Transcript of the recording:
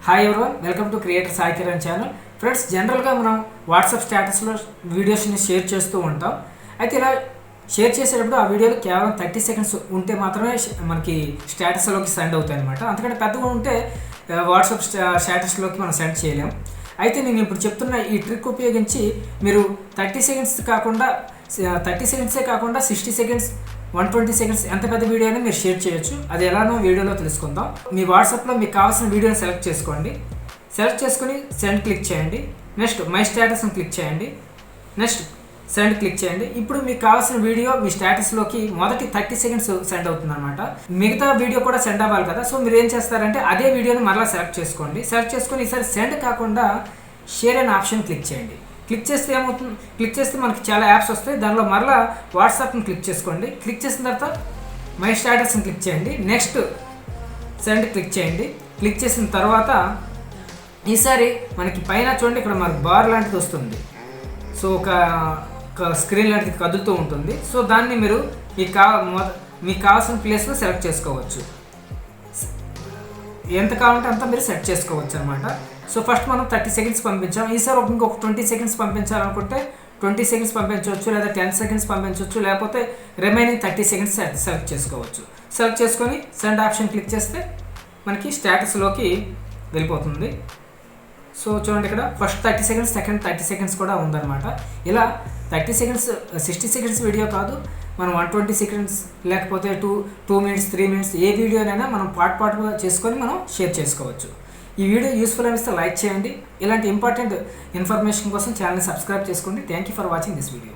Hi everyone, welcome to creator Sai Kiran channel. Friends, జనరల్గా మనం WhatsApp స్టేటస్లో వీడియోస్ని షేర్ చేస్తూ ఉంటాం. అయితే ఇలా షేర్ చేసేటప్పుడు ఆ వీడియోలు కేవలం 30 సెకండ్స్ ఉంటే మాత్రమే మనకి స్టేటస్లోకి సెండ్ అవుతాయి అనమాట. అంతకంటే పెద్దగా ఉంటే వాట్సాప్ స్టేటస్లోకి మనం సెండ్ చేయలేం. అయితే నేను ఇప్పుడు చెప్తున్న ఈ ట్రిక్ ఉపయోగించి మీరు 30 సెకండ్సే కాకుండా 60 సెకండ్స్ 120 సెకండ్స్ ఎంత పెద్ద వీడియోని మీరు షేర్ చేయొచ్చు. అది ఎలానో వీడియోలో తెలుసుకుందాం. మీ వాట్సాప్లో మీకు కావాల్సిన వీడియోని సెలెక్ట్ చేసుకోండి. సెలెక్ట్ చేసుకుని సెండ్ క్లిక్ చేయండి. నెక్స్ట్ మై స్టేటస్ని క్లిక్ చేయండి. నెక్స్ట్ సెండ్ క్లిక్ చేయండి. ఇప్పుడు మీకు కావాల్సిన వీడియో మీ స్టేటస్లోకి మొదటి 30 సెకండ్స్ సెండ్ అవుతుంది అనమాట. మిగతా వీడియో కూడా సెండ్ అవ్వాలి కదా. సో మీరు ఏం చేస్తారంటే అదే వీడియోని మరలా సెలెక్ట్ చేసుకోండి. సెలెక్ట్ చేసుకొని ఈసారి సెండ్ కాకుండా షేర్ అనే ఆప్షన్ క్లిక్ చేయండి. క్లిక్ చేస్తే ఏమవుతుంది, క్లిక్ చేస్తే మనకి చాలా యాప్స్ వస్తాయి. దానిలో మరలా వాట్సాప్ని క్లిక్ చేసుకోండి. క్లిక్ చేసిన తర్వాత మై స్టేటస్ని క్లిక్ చేయండి. నెక్స్ట్ సెండ్ క్లిక్ చేయండి. క్లిక్ చేసిన తర్వాత ఈసారి మనకి పైన చూడండి, ఇక్కడ మనకు బార్ లాంటిది వస్తుంది. సో ఒక స్క్రీన్ లాంటిది కదులుతూ ఉంటుంది. సో దాన్ని మీరు మీకు కావాల్సిన ప్లేస్లో సెలెక్ట్ చేసుకోవచ్చు. ఎంత కావాలంటే అంత మీరు సెట్ చేసుకోవచ్చు అనమాట. సో ఫస్ట్ మనం 30 సెకండ్స్ పంపించాం. ఈసారి ఇంకొక 20 సెకండ్స్ పంపించాలనుకుంటే 20 సెకండ్స్ పంపించవచ్చు, లేదా 10 సెకండ్స్ పంపించవచ్చు, లేకపోతే రిమైనింగ్ 30 సెకండ్స్ సెలెక్ట్ చేసుకోవచ్చు. సెలెక్ట్ చేసుకొని సెండ్ ఆప్షన్ క్లిక్ చేస్తే మనకి స్టేటస్లోకి వెళ్ళిపోతుంది. సో చూడండి, ఇక్కడ ఫస్ట్ 30 సెకండ్స్, సెకండ్ 30 సెకండ్స్ కూడా ఉందన్నమాట. ఇలా 30 సెకండ్స్ 60 సెకండ్స్ వీడియో కాదు, మనం 120 సెకండ్స్ లేకపోతే 2 మినిట్స్ 3 మినిట్స్ ఏ వీడియోనైనా మనం పార్ట్గా చేసుకొని మనం షేర్ చేసుకోవచ్చు. ఈ వీడియో యూస్ఫుల్ అనిపిస్తే లైక్ చేయండి. ఇలాంటి ఇంపార్టెంట్ ఇన్ఫర్మేషన్ కోసం ఛానల్ని సబ్స్క్రైబ్ చేసుకోండి. Thank you for watching this video.